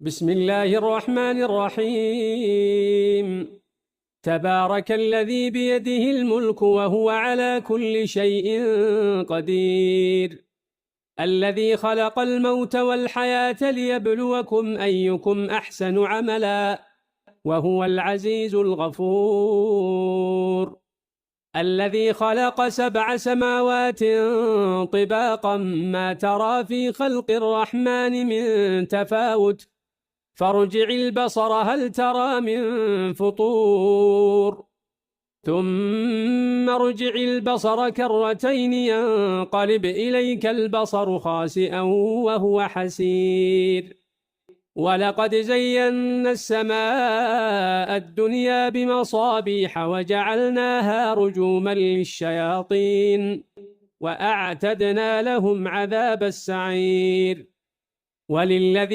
بسم الله الرحمن الرحيم. تبارك الذي بيده الملك وهو على كل شيء قدير، الذي خلق الموت والحياة ليبلوكم أيكم أحسن عملا، وهو العزيز الغفور، الذي خلق 7 سماوات طباقا ما ترى في خلق الرحمن من تفاوت، فارجع البصر هل ترى من فطور، ثم ارجع البصر كرتين ينقلب إليك البصر خاسئا وهو حسير. ولقد زينا السماء الدنيا بمصابيح وجعلناها رجوما للشياطين وأعتدنا لهم عذاب السعير. وللذين